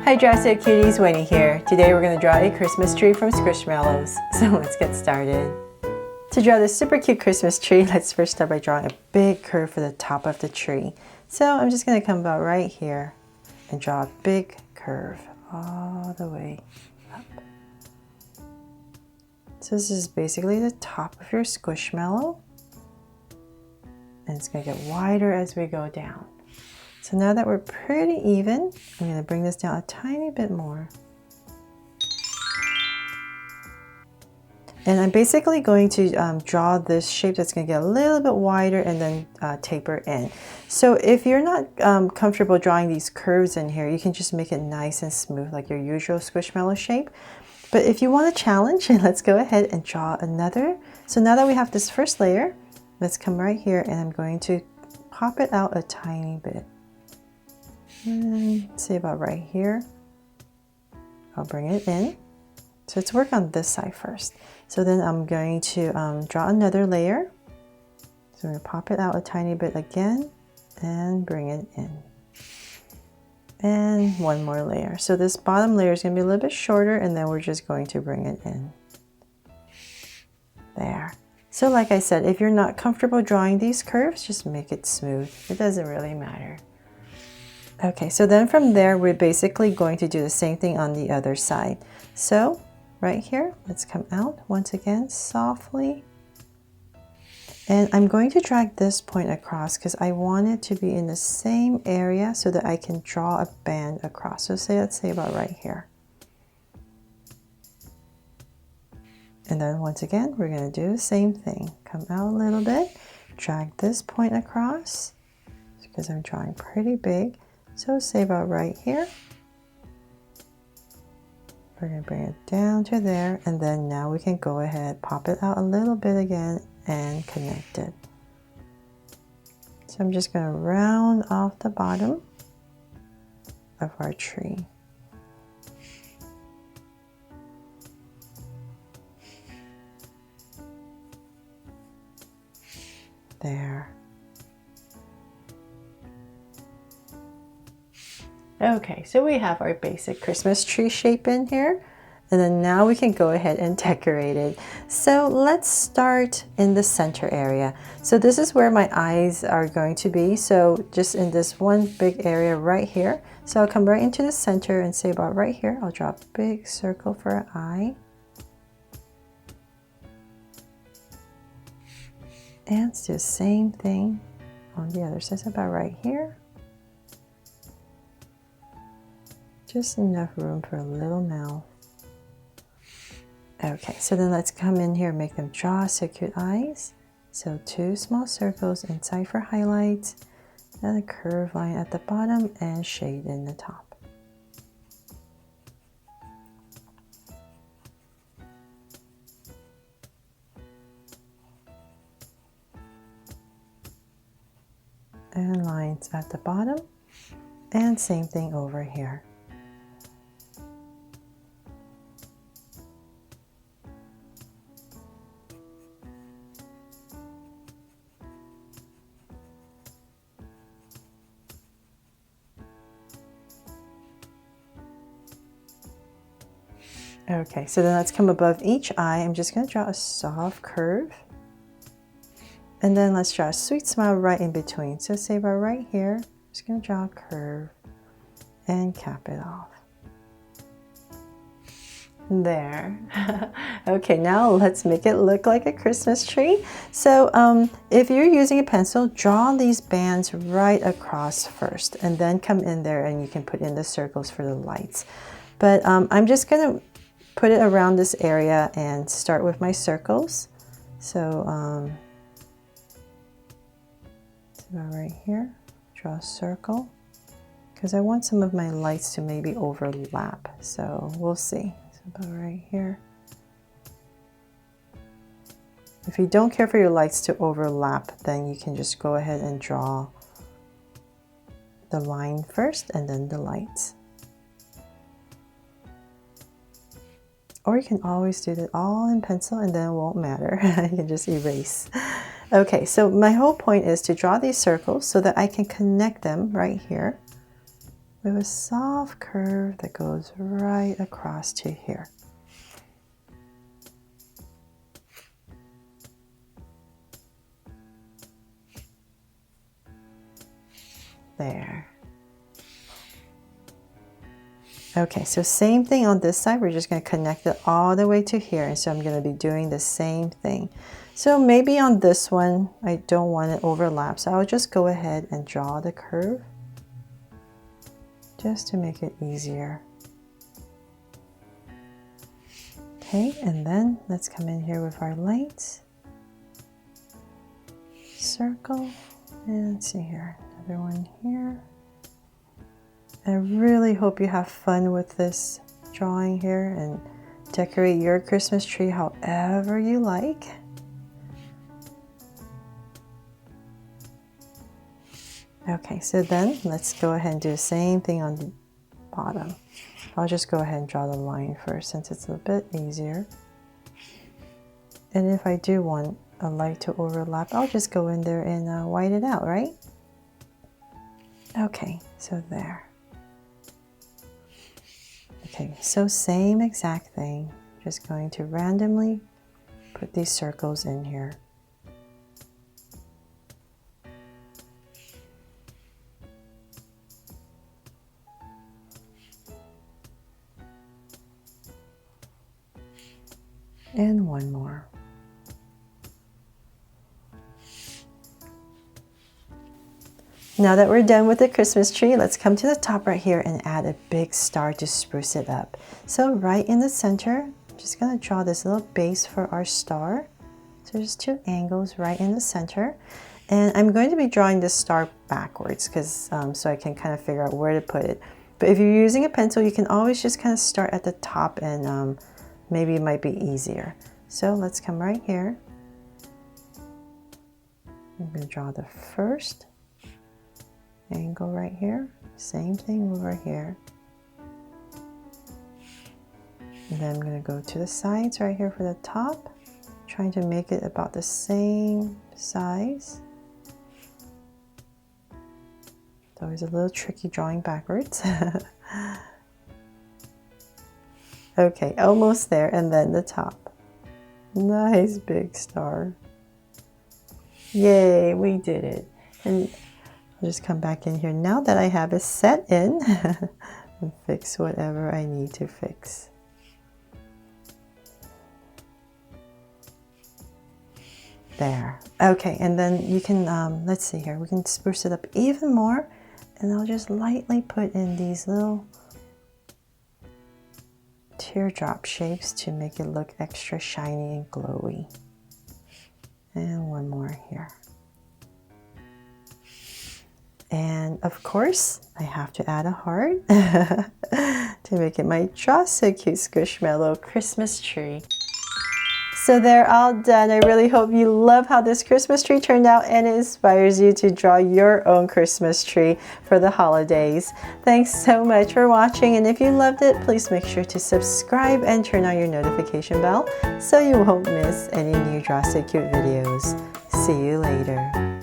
Hi Dress It Cuties, Winnie here. Today we're going to draw a Christmas tree from Squishmallows. So let's get started. To draw this super cute Christmas tree, let's first start by drawing a big curve for the top of the tree. So I'm just going to come about right here and draw a big curve all the way up. So this is basically the top of your Squishmallow. And it's going to get wider as we go down. So now that we're pretty even, I'm going to bring this down a tiny bit more. And I'm basically going to draw this shape that's going to get a little bit wider and then taper in. So if you're not comfortable drawing these curves in here, you can just make it nice and smooth like your usual Squishmallow shape. But if you want a challenge, let's go ahead and draw another. So now that we have this first layer, let's come right here and I'm going to pop it out a tiny bit. And say about right here. I'll bring it in. So let's work on this side first. So then I'm going to draw another layer. So I'm going to pop it out a tiny bit again and bring it in. And one more layer. So this bottom layer is going to be a little bit shorter and then we're just going to bring it in. There. So like I said, if you're not comfortable drawing these curves, just make it smooth. It doesn't really matter. Okay, so then from there, we're basically going to do the same thing on the other side. So right here, let's come out once again, softly. And I'm going to drag this point across because I want it to be in the same area so that I can draw a band across. So let's say about right here. And then once again, we're going to do the same thing. Come out a little bit, drag this point across because I'm drawing pretty big. So say about right here. We're going to bring it down to there and then now we can go ahead, pop it out a little bit again and connect it. So I'm just going to round off the bottom of our tree. There. Okay, so we have our basic Christmas tree shape in here. And then now we can go ahead and decorate it. So let's start in the center area. So this is where my eyes are going to be. So just in this one big area right here. So I'll come right into the center and say about right here, I'll draw a big circle for an eye. And let's do the same thing on the other side, so about right here. Just enough room for a little mouth. Okay, so then let's come in here and make them draw so cute eyes. So two small circles inside for highlights, and a curved line at the bottom and shade in the top. And lines at the bottom, and same thing over here. Okay, so then let's come above each eye. I'm just going to draw a soft curve. And then let's draw a sweet smile right in between. So say about right here, I'm just going to draw a curve and cap it off. There. Okay, now let's make it look like a Christmas tree. So if you're using a pencil, draw these bands right across first and then come in there and you can put in the circles for the lights. But I'm just going to put it around this area and start with my circles. So about right here, draw a circle because I want some of my lights to maybe overlap. So we'll see. So about right here. If you don't care for your lights to overlap, then you can just go ahead and draw the line first and then the lights. Or you can always do it all in pencil and then it won't matter. You can just erase. Okay, so my whole point is to draw these circles so that I can connect them right here. with a soft curve that goes right across to here. There. Okay, so same thing on this side. We're just going to connect it all the way to here. And so I'm going to be doing the same thing. So maybe on this one, I don't want it overlap. So I'll just go ahead and draw the curve just to make it easier. Okay, and then let's come in here with our lights. Circle, and let's see here, another one here. I really hope you have fun with this drawing here and decorate your Christmas tree however you like. Okay, so then let's go ahead and do the same thing on the bottom. I'll just go ahead and draw the line first since it's a bit easier. And if I do want a light to overlap, I'll just go in there and white it out, right? Okay, so there. Okay, so same exact thing. Just going to randomly put these circles in here. And one more. Now that we're done with the Christmas tree, let's come to the top right here and add a big star to spruce it up. So right in the center, I'm just going to draw this little base for our star. So there's two angles right in the center. And I'm going to be drawing this star backwards because so I can kind of figure out where to put it. But if you're using a pencil, you can always just kind of start at the top and maybe it might be easier. So let's come right here. I'm going to draw the first angle right here, same thing over here, and then I'm going to go to the sides right here for the top, trying to make it about the same size. It's always a little tricky drawing backwards. Okay, almost there, and then the top. Nice big star. Yay, we did it. And I'll just come back in here now that I have it set in and fix whatever I need to fix. There. Okay, and then you can, let's see here, we can spruce it up even more, and I'll just lightly put in these little teardrop shapes to make it look extra shiny and glowy. And one more here. And of course, I have to add a heart to make it my Draw So Cute Squishmallow Christmas tree. So they're all done. I really hope you love how this Christmas tree turned out and it inspires you to draw your own Christmas tree for the holidays. Thanks so much for watching, and if you loved it, please make sure to subscribe and turn on your notification bell so you won't miss any new Draw So Cute videos. See you later.